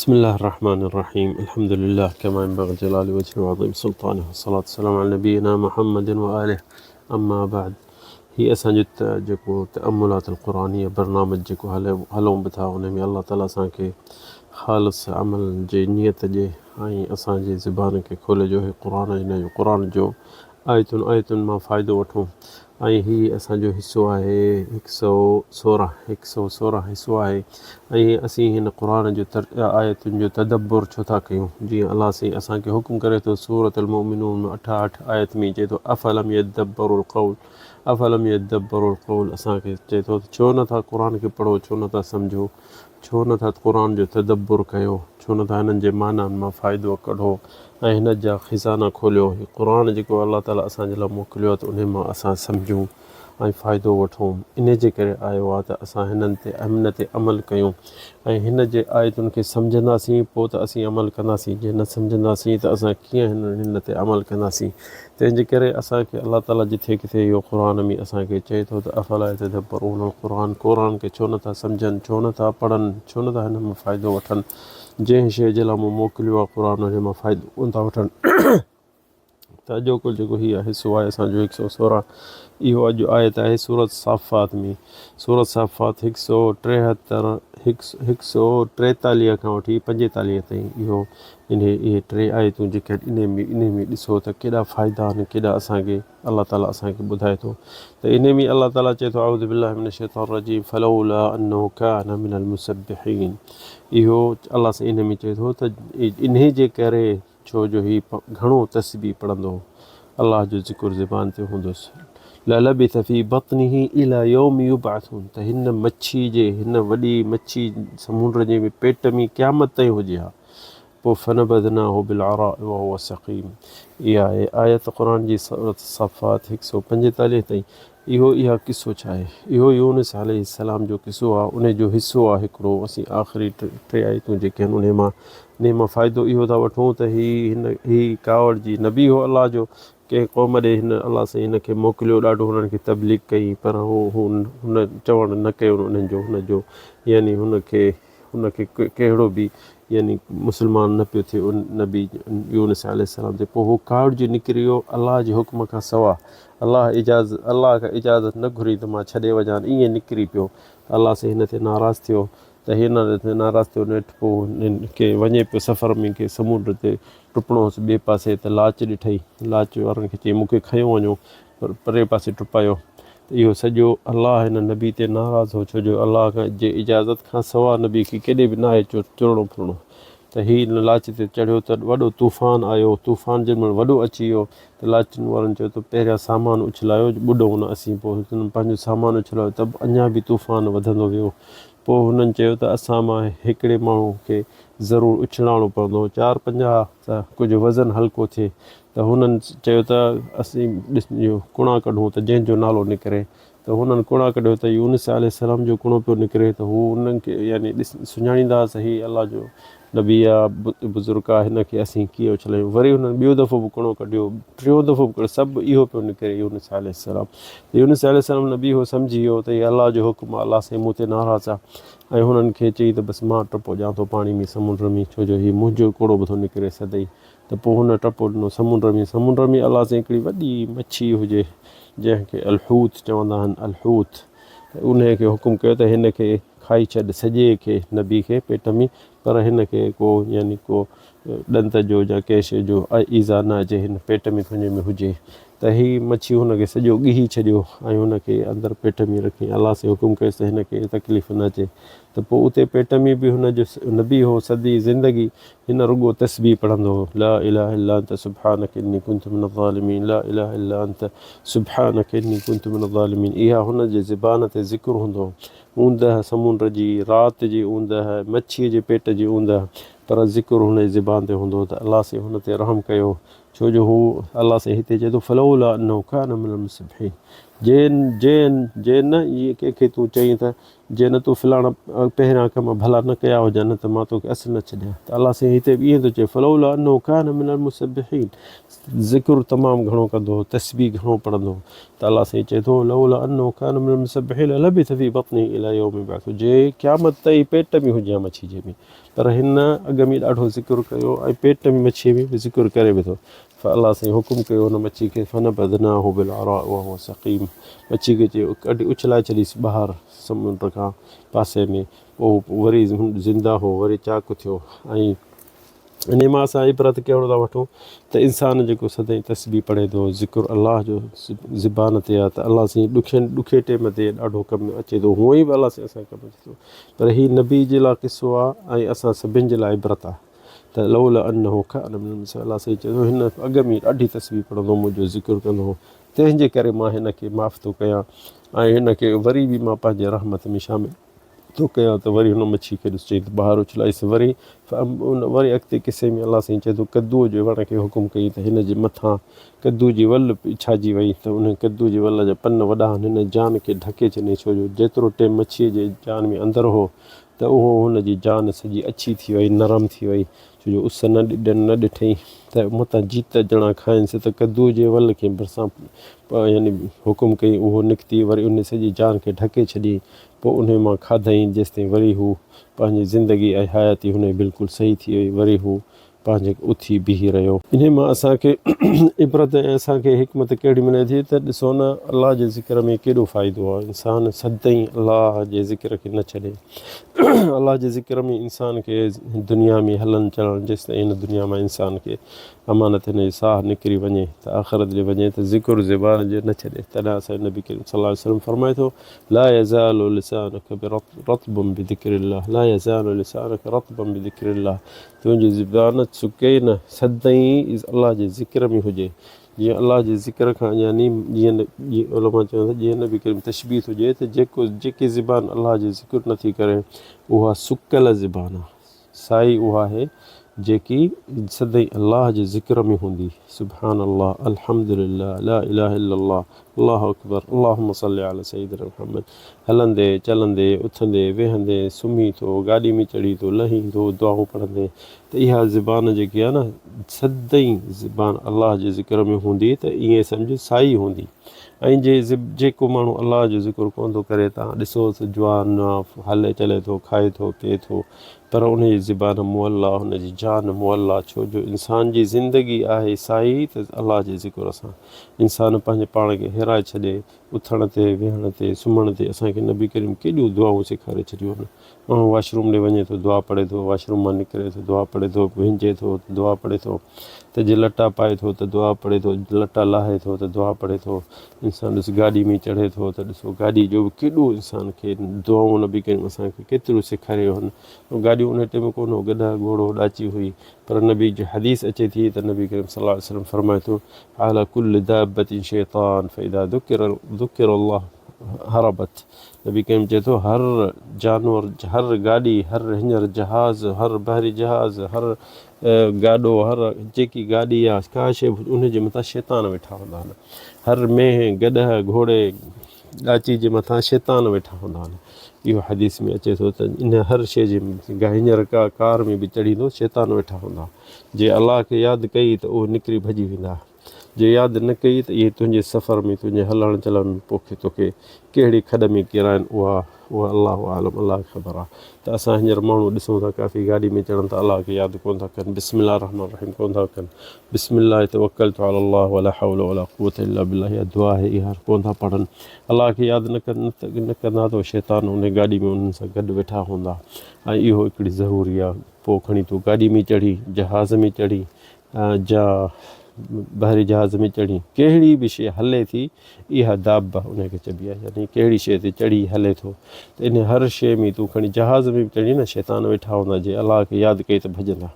بسم الله الرحمن الرحيم الحمد لله كما ينبغي جلال وجهه وعظيم سلطانه والصلاة والسلام على نبينا محمد وآله أما بعد هي असांजो जेको तअम्मुलात القرآنية برنامج जेको हलूं बि था उन में अल्लाह ताला असांखे ख़ालिस अमल जे नियत ॾे ऐं असांजे ज़ुबान खे खोले जो क़ुरान जो आयतुनि मां फ़ाइदो वठूं ऐं हीअ असांजो हिसो आहे 116 हिसो आहे ऐं असीं हिन क़ुरान जो आयतुनि जो तदब्बुर छो था कयूं। जीअं अलाह साईं असांखे हुकुम करे थो सूरत अल मोमिनून 68 आयत में चए थो अफ़लम यदब्बरुल क़ौल असांखे चए थो छो नथा क़ुरान खे पढ़ो, छो नथा सम्झो, छो नथा क़ुरान जो तदब्बुर कयो, छो नथा हिननि जे माननि मां फ़ाइदो कढो ऐं हिन जा ख़ज़ाना खोलियो। क़ुरान जेको अलाह ताला असांजे लाइ मोकिलियो आहे त उन मां असां सम्झूं ऐं फ़ाइदो वठूं। इन जे करे आयो आहे त असां हिननि ते अमल कयूं ऐं हिन जे आयतुनि खे सम्झंदासीं पोइ त असीं अमल कंदासीं। जे न सम्झंदासीं त असां कीअं हिन ते अमल कंदासीं। तंहिंजे करे असांखे अलाह ताला जिथे किथे इहो क़ुरान में असांखे चए थो त अफ़ला यतदब्बरूनल क़ुरान खे छो नथा सम्झनि, छो नथा पढ़नि, छो नथा हिन मां फ़ाइदो वठनि। जंहिं शइ जे लाइ मूं मोकिलियो आहे क़ुरान हुन मां फ़ाइदो कोन था वठनि। त अॼोको जेको हीअ हिसो आहे असांजो 116 इहो अॼु आयत आहे सूरत साफ़ात में। सूरत साफ़ात 143 खां वठी 45 ताईं इहे टे आयतूं जेके इन में ॾिसो त केॾा फ़ाइदा आहिनि, केॾा असांखे अलाह ताला असांखे ॿुधाए थो। त इन में अलाह ताला चए थो अऊज़ु बिल्लाहि मिनश्शैतानिर रजीम फलौला अन्नहु कान मिनल मुसब्बिहीन। इहो अलाह सां इन में चए थो त इन जे करे छो जो ही घणो तस्बीह पढ़ंदो, अलाह जो ज़िक्र ज़ुबान ते हूंदुसि। ललबिथ फी बत्निही इला यौम युबअसून त हिन वॾी मच्छी समुंड जे पेट में क़यामत ताईं हुजे हा। पोइ फनबदनाहु बिलअराइ वहुव सक़ीम। इहा आहे आयत क़ुरान जी सूरत साफ़ात 145 ताईं। इहा किसो छा आहे? इहो यूनुस अलैहिस्सलाम जो किसो आहे, उन जो हिसो आहे हिकिड़ो। असीं आख़िरी टे आयतूं जेके आहिनि उन मां फ़ाइदो इहो था वठूं त ही कावड़ जी नबी हो अलाह जो, कंहिं क़ौम ॾे हिन अलाह सां हिन खे मोकिलियो, ॾाढो हुननि खे तबलीग कई, पर हुन चवणु न कयो हुनजो यानी हुनखे कहिड़ो बि यानी मुस्लमान न पियो थिए उन नबी यूनुस अलैहिस्सलाम ते। पोइ हू कावड़ जी निकिरी वियो अलाह जे हुक्म खां सवा, अलाह खां इजाज़त न घुरी त मां छॾे वञा, ईअं निकिरी पियो। अलाह सां हिन ते नाराज़ थियो त हिन ते नाराज़ थियो नेठि पोइ हिनखे वञे पियो सफ़र में के समुंड ते टुपणो हुअसि ॿिए पासे त लाच ॾिठई, लाच वारनि खे चई मूंखे खयो वञो, पर परे पासे टुपायो। त इहो सॼो अलाह हिन नबी ते नाराज़ हो, छो जो अलाह जे इजाज़त खां सवा नबी खे केॾे बि न आहे चुरणो फिरणो। त हीउ लाच ते चढ़ियो त वॾो तूफ़ान आयो, तूफ़ान जंहिं महिल वॾो अची वियो त लाचुनि वारनि चयो त पहिरियां सामान उछलायो, ॿुॾो न असीं। पोइ पंहिंजो सामान उछलायो त अञा बि तूफ़ान वधंदो वियो। पोइ हुननि चयो त असां मां हिकिड़े माण्हू खे ज़रूरु उछलाइणो पवंदो, 4-50 त कुझु वज़न हल्को थिए। त हुननि चयो त असीं इहो कुणा कढूं त जंहिंजो नालो निकिरे। त हुननि कुणा कढियो त यूनुस अलैहिस्सलाम जो कुणो पियो निकिरे। त हू उन्हनि खे यानी सुञाणींदा सही अलाह जो नबी आहे, बुज़ुर्ग आहे, हिन खे असीं कीअं उछलायूं। वरी हुननि ॿियो दफ़ो बि कुणो कढियो, टियों दफ़ो बि कढियो, सभु इहो पियो निकिरे यूनुस अलैहिस्सलाम। यूनुस अलैहिस्सलाम नबी हो सम्झी वियो त इहा अलाह जो हुकुम आहे, अलाह साईं मूं ते नाराज़ आहे। ऐं हुननि खे चई त बसि मां टपो ॾियां थो पाणी में समुंड में, छो जो हीउ मुंहिंजो कुड़ो बि थो निकिरे सदाई। त पोइ हुन टपो ॾिनो समुंड में अलाह साईं हिकिड़ी वॾी मच्छी हुजे जंहिंखे अलहूत चवंदा आहिनि, अलहूत। त उन खे हुकुम कयो त हिन खे खाई छॾ, सॼे खे नबी खे पेट में, पर हिन खे को यानी को ॾंत जो या कंहिं शइ जो ईज़ा न अचे, हिन पेट में तुंहिंजे में हुजे। त हीअ मच्छी हुनखे सॼो ॻिही छॾियो ऐं हुनखे अंदरि पेट में रखी। अलाह सां हुकुम कयोसि त हिनखे तकलीफ़ न अचे। त पोइ उते पेट में बि हुनजो नबी हो सदी ज़िंदगी हिन रुॻो तस्बीह पढ़ंदो हो, ला इलाहा इल्ला अंत सुब्हानक इन्नी कुन्तु मिनज़ ज़ालिमीन, ला इलाहा इल्ला अंत सुब्हानक इन्नी कुन्तु मिनज़ ज़ालिमीन। इहा हुनजे ज़ुबान ते ज़िक्र हूंदो हो। ऊंदहि समुंड जी, राति जी ऊंदहि, मच्छीअ जे पेट जी ऊंदहि, पर ज़िक्र हुन जी ज़ुबान ते हूंदो हो। त अलाह सां हुन ते रहम कयो, छो जो हू अलाह सां हिते चए थो फलौला अन्नहु कान मिनल मुसब्बिहीन। जे न इहे कंहिंखे तूं चई त जे न तूं फ़लाणा पहिरियां कम भला न कया हुजनि त मां तोखे असु न छॾियां। त अलाह साईं हिते ईअं थो चए फलौला अन्नहु कान मिनल मुसब्बिहीन, ज़िक्र तमामु घणो कंदो हो, तस्बीह घणो पढ़ंदो हो। त अलाह साईं चए थो लौला अन्नहु कान मिनल मुसब्बिहीन लबिथ फी बत्निही इला यौमि यबअसून, जे क़यामत ताईं पेट में हुजे हा मच्छी जे में, पर हिन अॻ में ॾाढो ज़िक्र कयो ऐं पेट में मच्छीअ में बि ज़िक्र करे वेठो। अलाह साईं हुकुम कयो हुन मच्छी खे फनबदनाहु बिलअराइ वहुव सक़ीम, मच्छी खे चयो कढी उछलाए छॾीसि ॿाहिरि समुंड खां पासे में, पोइ वरी ज़िंदा हो, वरी चाक थियो। ऐं इन मां असां इबरत कहिड़ो था वठूं त इंसानु जेको सदाईं तस्बीह पढ़े थो, ज़िक्र अलाह जो ज़ुबान ते आहे, त अलाह साईं ॾुखे टाइम ते ॾाढो कमु अचे थो, हूअं ई बि अलाह साईं असांखे कमु अचे थो। पर हीउ नबी जे लाइ क़िसो आहे ऐं असां सभिनि जे लाइ इबरत आहे। त लौला अन्नहु कान मिनल मुसब्बिहीन, अलाह साईं चए थो हिन अॻ में ॾाढी तस्बीह पढ़ंदो, मुंहिंजो ज़िक्र कंदो हो, तंहिंजे करे मां हिन खे माफ़ु थो कयां ऐं हिन खे वरी बि मां पंहिंजे रहमत में शामिलु थो कयां। त वरी हुन मच्छी खे ॾिस चई त ॿाहिरि उछलाईसि, वरी अॻिते किसे में अलाह साईं चए थो कद्दूअ जे वण खे हुकुम कई त हिन जे मथां कद्दू जी वल छाजी वई, त उन कद्दू जी वल जा पन वॾा हिन जान खे ढके छॾियईं, छो जो जेतिरो टाइम मच्छीअ जे जान में अंदरि हो त उहो हुनजी जान सॼी अछी थी वई, नरम थी वई, छो जो उस न ॾिठईं त मतां जीत ॼणा खाइनिसि, त कद्दू जे वल खे भरिसां यानी हुकुम कई, उहो निकिती, वरी उन सॼी जान खे ढके छॾियईं, पोइ उन मां खाधईं जेसिताईं वरी हू पंहिंजी ज़िंदगी ऐं हयाती हुन बिल्कुलु सही थी वई, वरी हू पंहिंजे उथी बीही रहियो। इन मां असांखे इबरत ऐं असांखे हिकमत कहिड़ी मिले थी त ॾिसो न अलाह जे ज़िक्र में केॾो फ़ाइदो आहे, इंसानु सदाईं अलाह जे ज़िक्र खे न छॾे। अलाह जे ज़िक्र में इंसान खे दुनिया में हलणु चलणु जेसिताईं हिन दुनिया मां इंसान खे अमानत हिन जी साह निकिरी वञे त आख़िरत जे वञे त ज़िक्र ज़ुबान जो न छॾे। तॾहिं असांजे नबी करीम सल्लल्लाहु अलैहि वसल्लम फरमाए थो ला यज़ालु लिसानुक रत्बन बिज़िक्रिल्लाह, ला यज़ालु लिसानुक रत्बन बिज़िक्रिल्लाह, तुंहिंजी ज़ुबान सुके न, सदाईं अलाह जे ज़िक्र में हुजे। जीअं अलाह जे ज़िक्र खां यानी जीअं उलमा चवनि था जीअं नबी करीम तशबीह हुजे त जेकी ज़ुबान अलाह जो ज़िक्र नथी करे उहा सुकल ज़ुबान आहे, साई उहा आहे जेकी सदाईं अलाह जे ज़िक्र में हूंदी। सुभान अल्लाह, अल्हम्दुलिल्लाह, ला इलाहा इल्लल्लाह, अल्लाहु अकबर, अल्लाहुम्मा सल्ली अला सय्यिदिना मुहम्मद, हलंदे चलंदे उथंदे वेहंदे सुम्ही थो गाॾी में चढ़ी थो लही थो दुआऊं पढ़ंदे, त इहा ज़ुबान जेकी आहे न सदाईं ज़ुबान अलाह जे ज़िक्र में हूंदी त ईअं सम्झ साई हूंदी। ऐं जेको माण्हू अलाह जो ज़िक्र कोन थो करे, तव्हां ॾिसो त जवान हले चले थो, खाए थो पीए थो, पर उनजी ज़ुबान मुअल्ला, हुनजी जान मुअल्ला, छो जो इंसान जी ज़िंदगी आहे साई त अलाह जे ज़िक्र सां इंसानु पंहिंजे पाण खे हिराए छॾे। उथण ते वेहण ते सुम्हण ते असांखे नबी करीम केॾियूं दुआऊं सेखारे छॾियूं आहिनि। माण्हू वॉशरूम ॾे वञे थो दुआ पढ़े थो, वॉशरूम मां निकिरे थो दुआ पढ़े थो, विञे थो दुआ पढ़े थो, त जे लटा पाए थो त दुआ पढ़े थो, लटा लाहे थो त दुआ पढ़े थो। इंसानु ॾिस गाॾी में चढ़े थो त ॾिसो गाॾी जो बि केॾो इंसान खे दुआऊं नबी करीम असांखे केतिरियूं सेखारियूं आहिनि। गाॾियूं उन टाइम कोन हो, गॾा घोड़ो ॾाची हुई, पर नबी जी हदीस अचे थी त नबी करीम सल्लल्लाहु अलैहि वसल्लम फरमाए थो अला कुल्लि दाब्बतिन शैतान फइदा ज़ुकिरल्लाह हरबत। नबी करीम चए थो हर जानवर, हर गाॾी, हर हींअर जहाज़, हर बहरी जहाज़, हर गाॾो, हर जेकी गाॾी आहे का शइ उनजे मथां शैतान वेठा हूंदा आहिनि। हर मेंह, गॾह, घोड़े, ॾाची जे मथां शैतान वेठा हूंदा आहिनि। इहो हदीस में अचे थो त इन हर शइ जे हींअर का कार में बि चढ़ींदो शैतान वेठा हूंदा। जे अलाह खे यादि कई त उहो निकिरी भॼी वेंदा, जे यादि न कई त इहे तुंहिंजे सफ़र में तुंहिंजे हलण चलण में तोखे कहिड़ी खॾ में किराइनि उहा अलाह आलम, अलाह ख़बर आहे। त असां हींअर माण्हू ॾिसूं था काफ़ी गाॾी में चढ़नि था अलाह खे यादि कोन था कनि, बिस्मिल्लाह रहमान रहीम कोन था कनि, बिस्मिल्लाह तवक्कलतु अला अल्लाह वला हौला वला कुव्वता इल्ला बिल्लाह, इहा दुआ आहे इहा कोन था पढ़नि। अलाह खे यादि न कंदा त शैतान उन गाॾी में उन्हनि सां गॾु वेठा हूंदा। ऐं इहो हिकिड़ी ज़रूरी आहे। पोइ खणी तूं गाॾी में चढ़ी, जहाज़ में चढ़ी, बहरी जहाज़ में चढ़ी, कहिड़ी बि शइ हले थी इहा दाब उनखे चइबी आहे, यानी कहिड़ी शइ ते चढ़ी हले थो त इन हर शइ में तूं खणी जहाज़ में बि चढ़ी न शैतान वेठा हूंदा, जे अलाह खे यादि कई त भॼंदा।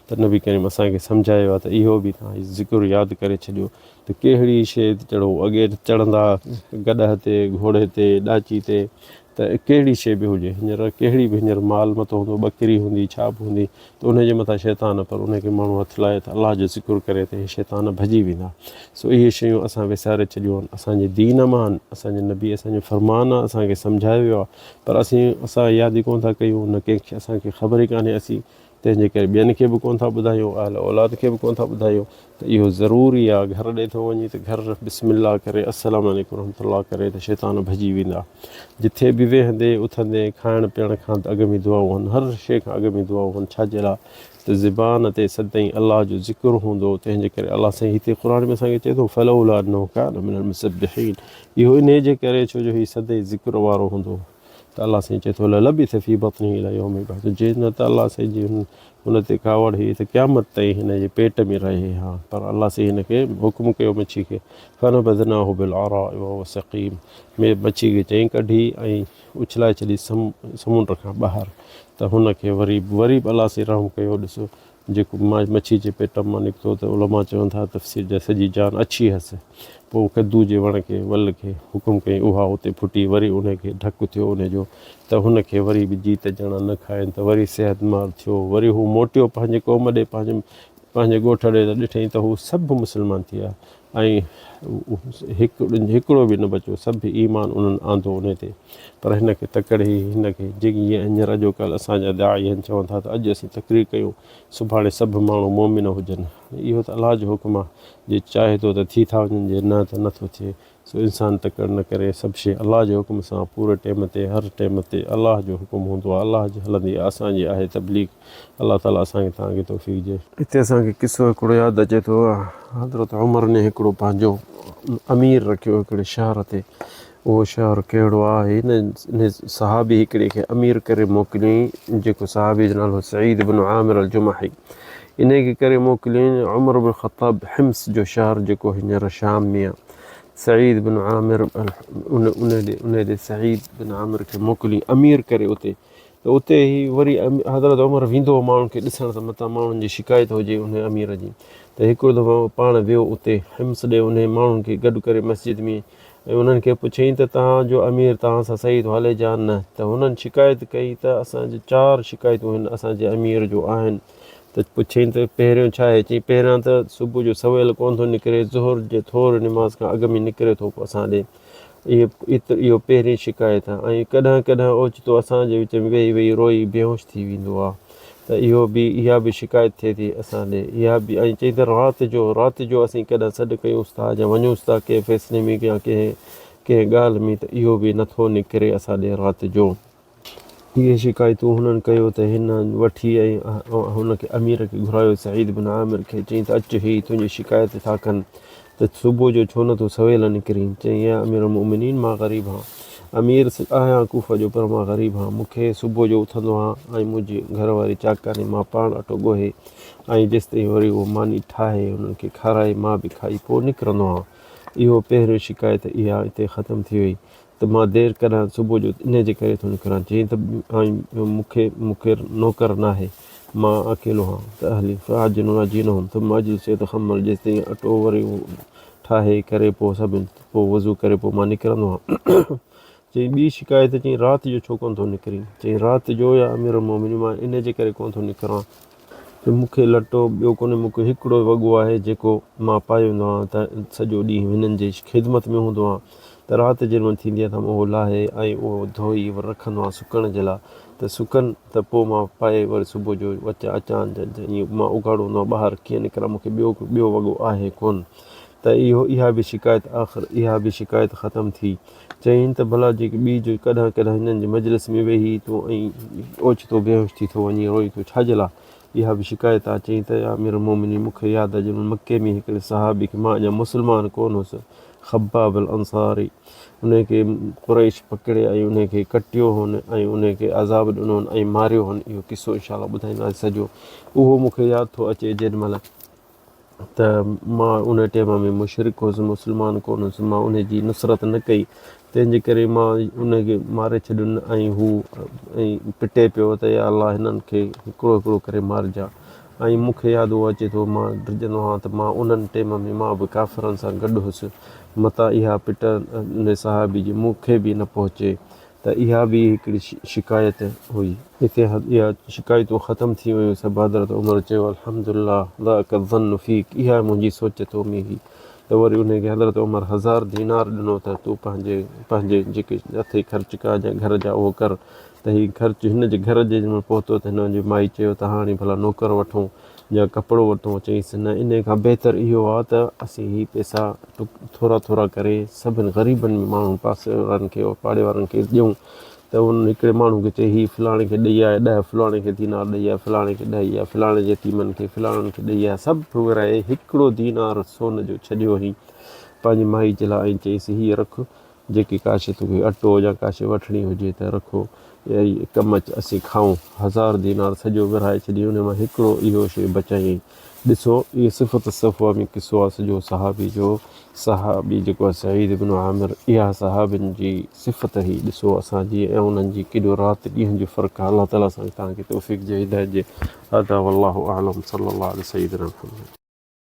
त नबी करीम असांखे सम्झायो आहे त इहो बि तव्हां ज़िक्र यादि करे छॾियो त कहिड़ी शइ ते चढ़ो। अॻे चढ़ंदा गॾह ते, घोड़े ते, ॾाची ते, त कहिड़ी शइ बि हुजे, हींअर कहिड़ी बि हींअर माल मथो हूंदो, ॿकरी हूंदी, छा बि हूंदी, त उनजे मथां शैतान पर उनखे माण्हू हथु लाए त अलाह जो ज़िक्र करे त इहे शैतान भॼी वेंदा। सो इहे शयूं असां विसारे छॾियूं आहिनि, असांजे दीन मां आहिनि, असांजे नबी असांजो फ़रमान आहे, असांखे सम्झायो वियो आहे, पर असां यादि ई कोन था कयूं, न कंहिंखे असांखे ख़बर ई कान्हे, असीं तंहिंजे करे ॿियनि खे बि कोन था ॿुधायूं, आल औलाद खे बि कोन था ॿुधायूं। त इहो ज़रूरी आहे, घर ॾे थो वञी त घर बिस्मिल्लाह करे अस्सलामु अलैकुम रहमतुल्लाह करे त शैतान भॼी वेंदा। जिथे बि वेहंदे उथंदे खाइण पीअण खां त अॻ में दुआऊं आहिनि, हर शइ खां अॻ में दुआऊं आहिनि, छाजे लाइ त ज़बान ते सदाईं अलाह जो ज़िक्र हूंदो, तंहिंजे करे अलाह साईं हिते क़ुर में असांखे चए थो फलौला अन्नहु कान मिनल मुसब्बिहीन, इहो इन जे करे छो जो हीउ सदाईं ज़िक्र वारो हूंदो, त अलाह साईं चए थो लबिथ फी बत्निही इला यौमिल बअस, जे न त अलाह साईं जी हुन ते कावड़ हुई त क़यामत ताईं हिन जे पेट में रहे हा, पर अलाह साईं हिन खे हुकुम कयो मच्छी खे, फनबज़नाहु बिलअराइ वहुव सक़ीम, मच्छी खे चईं कढी ऐं उछलाए छॾी समुंड खां ॿाहिरि, त हुनखे वरी बि अलाह साईं रहम कयो। ॾिसो जेको मच्छी जे पेट मां निकितो त उलमा चवनि था तफ़सीर जा सॼी जान अछी हुअसि, पोइ कद्दू जे वण खे वल खे हुकुम कयईं, उहा उते फुटी, वरी उनखे ढकु थियो उनजो, त हुनखे वरी बि जीत ॼणा न खाइनि त वरी सिहतमार थियो, वरी हू मोटियो पंहिंजे क़ौम ॾे, पंहिंजे ॻोठ ॾे, त ॾिठईं त हू सभु मुस्लमान थी विया ऐं हिकिड़ो बि न बचियो, सभु ईमान उन्हनि आंदो उन ते। पर हिनखे तकड़ि हिनखे जीअं हींअर अॼुकल्ह असांजा दाई आहिनि, चवनि था त अॼु असीं तकरीर कयूं, सुभाणे सभु माण्हू मोमिन हुजनि, इहो त अलाह जो हुकुम आहे, जे चाहे थो त थी था वञनि, जे न त नथो थिए। सो इंसानु तकड़ि न करे, सभु शइ अलाह जे हुकुम सां पूरे टाइम ते, हर टाइम ते अलाह जो हुकुम हूंदो आहे, अलाह जी हलंदी आहे, असांजी आहे तबलीग। अलाह ताला असांखे तव्हांखे तौफ़ीक़ ॾिए। हिते असांखे किसो हिकिड़ो यादि अचे थो, हज़रत उमर ने हिकिड़ो पंहिंजो अमीर रखियो हिकिड़े शहर ते, उहो शहर कहिड़ो आहे, हिन सहाबी हिकिड़े खे अमीर करे मोकिलियईं, जेको सहाबी जो नालो सईद बिन आमिर अल जुमही, इन खे करे मोकिलियईं उमर बिन ख़त्ताब हिम्स जो शहर जेको हींअर शाम में आहे, सईद बिन आमिर उन ॾे सईद बिन आमिर खे मोकिलियईं अमीर करे उते, त उते ई वरी हज़रत उमर वेंदो हो माण्हुनि खे ॾिसण, त मथां माण्हुनि जी शिकायत हुजे उन अमीर जी, त हिकिड़ो दफ़ो पाण वियो उते हिम्स ॾे, उन माण्हुनि खे गॾु करे मस्जिद में, ऐं उन्हनि खे पुछईं त तव्हांजो अमीर तव्हां सां सही थो हले जा न, त हुननि शिकायत कई त असांजी 4 शिकायतूं हिन असांजे अमीर जो आहिनि। त पुछईं त पहिरियों छा आहे, चई पहिरियां त सुबुह जो सवेल कोन थो निकिरे, ज़ोहर जे थोरी निमाज़ खां अॻु में निकिरे थो पोइ असां ॾे, इहो पहिरीं शिकायत आहे, ऐं कॾहिं कॾहिं ओचितो असांजे विच में वेही वेही रोई बेहोश थी वेंदो आहे, त इहा बि शिकायत थिए थी असां ॾे, इहा बि। ऐं चई त राति जो असीं कॾहिं सॾु कयूंसि था या वञूंसि था कंहिं फ़ैसिले में या कंहिं ॻाल्हि में, त इहो बि नथो निकिरे असां ॾे राति जो। इहे शिकायतूं हुननि कयो त हिन वठी ऐं हुनखे अमीर खे घुरायो, सईद बिन आमिर खे, चई त अचु ही तुंहिंजी शिकायत था कनि त सुबुह जो छो नथो सवेल निकिरी, चई या अमीर मोमिनीन मां ग़रीब आहियां, अमीर आहियां कूफ़ जो, पर मां ग़रीब आहियां, मूंखे सुबुह जो उथंदो आहियां ऐं मुंहिंजी घरवारी चाकानी मां पाण अटो ॻोहे ऐं जेसिताईं वरी उहो मानी ठाहे उन्हनि खे खाराए मां बि खाई पोइ निकिरंदो आहियां। इहो पहिरियों शिकायत इहा हिते ख़तमु थी वई, त मां देरि कॾहिं सुबुह जो इन जे करे थो निकिरां, चई त मूंखे नौकर न आहे, मां अकेलो आहियां, त हली फ़ाजिनो जीनो हुउमि त मां चयो त ख़मल, जेसिताईं अटो वरी ठाहे करे पोइ सभिनि पोइ वज़ू करे पोइ मां निकिरंदो आहियां। चई ॿी शिकायत, चई राति जो छो कोन थो निकिरी, चई राति जो या अमीर मोमिनीन मां इन जे करे कोन थो निकिरां त मूंखे लटो ॿियो कोन्हे, मूंखे हिकिड़ो वॻो आहे जेको मां पाए वेंदो आहियां, त सॼो ॾींहुं हिननि जी ख़िदमत में हूंदो आहियां, त राति जेॾी महिल थींदी आहे त मां उहो लाहे ऐं उहो धोई रखंदो आहियां सुकण जे लाइ, त सुकनि त पोइ मां पाए वरी सुबुह जो अचां ईअं मां उघाड़ो हूंदो आहे ॿाहिरि कीअं निकिरां, मूंखे ॿियो वॻो आहे कोन। त इहा बि शिकायत ख़तमु थी। चयईं त भला जेकी ॿी जो कॾहिं कॾहिं हिननि जी मजलिस में वेही थो ऐं ओचितो बेहोश थी थो वञे रोई थो, छाजे लाइ, इहा बि शिकायत आहे। चयईं त अमीर मोमिनीन मूंखे यादि आहे जंहिं महिल मके में हिकिड़े सहाबी खे, मां अञा मुस्लमान कोन हुउसि, ख़ब्बाब अल अंसारी, उनखे क़ुरैश पकिड़े ऐं उनखे कटियो हुन ऐं उनखे अज़ाब ॾिनो ऐं मारियो हुन, इहो किसो इनशा अलाह ॿुधाईंदासीं सॼो। उहो मूंखे यादि थो अचे जेॾी महिल त मां उन टाइम में मुशरिक हुउसि, मुस्लमान कोन हुउसि, मां उनजी नुसरत न कई, तंहिंजे करे मां उनखे मारे छॾियुनि ऐं हू पिटे पियो त या अलाह हिननि खे हिकिड़ो हिकिड़ो करे मारिजा। ऐं मूंखे यादि उहो अचे थो, मां ड्रिजंदो आहियां त मां उन्हनि टाइम में मां बि काफ़िरनि सां गॾु हुउसि, मतां इहा पिट उन साहबी जी मूंखे बि न पहुचे, त इहा बि हिकिड़ी शिकायत हुई। हिते इहा शिकायतूं ख़तमु थी वियूं। सभु हज़रत उमर चयो अल्हम्दुलिल्लाह लाक ज़न्न फ़ीक, इहा मुंहिंजी सोच तो में हुई। त वरी उनखे हज़रत उमर 1000 दीनार ॾिनो त तूं पंहिंजे जेके हथे ख़र्च कया या घर जा उहो कर। त हीउ ख़र्चु हिन जे घर जे महिल पहुतो त हिन जी माई चयो त हाणे भला नौकर वठूं या कपिड़ो वठूं। चईंसि न, इन खां बहितर इहो आहे त असीं हीअ पैसा थोरा थोरा करे सभिनि ग़रीबनि माण्हुनि पासे वारनि खे पाड़े वारनि खे ॾियूं। त उन हिकिड़े माण्हू खे चई हीअ फलाणे खे ॾेई आहे 10, फलाणे खे दीनार ॾेई आहे, फलाणे खे 10 या फलाणे यतीमनि खे फलाणनि खे ॾेई आहे। सभु विराए हिकिड़ो दीनार सोन जो छॾियो हुई पंहिंजी माई जे लाइ ऐं चईंसि हीअ रख, जेकी काश तोखे अटो या काश वठणी हुजे त रखो, या कमु असीं खाऊं। 1000 दीनार सॼो विराए छॾी, उन मां हिकिड़ो इहो शइ बचाई। ॾिसो इहो सिफ़त सफ़वा में किसो आहे सॼो सहाबी जो। सहाबी जेको आहे सईद इब्न आमिर, इहा सहाबियुनि जी सिफ़त ई ॾिसो असांजी ऐं उन्हनि जी केॾो राति ॾींहं जो फ़र्क़ु आहे। अलाह ताला सां तव्हांखे तौफ़ीक़ ॾिए, हिदायत ॾिए। हज़ा वल्लाहु अअलम, सल्लल्लाहु अलैहि सय्यिदना मुहम्मद।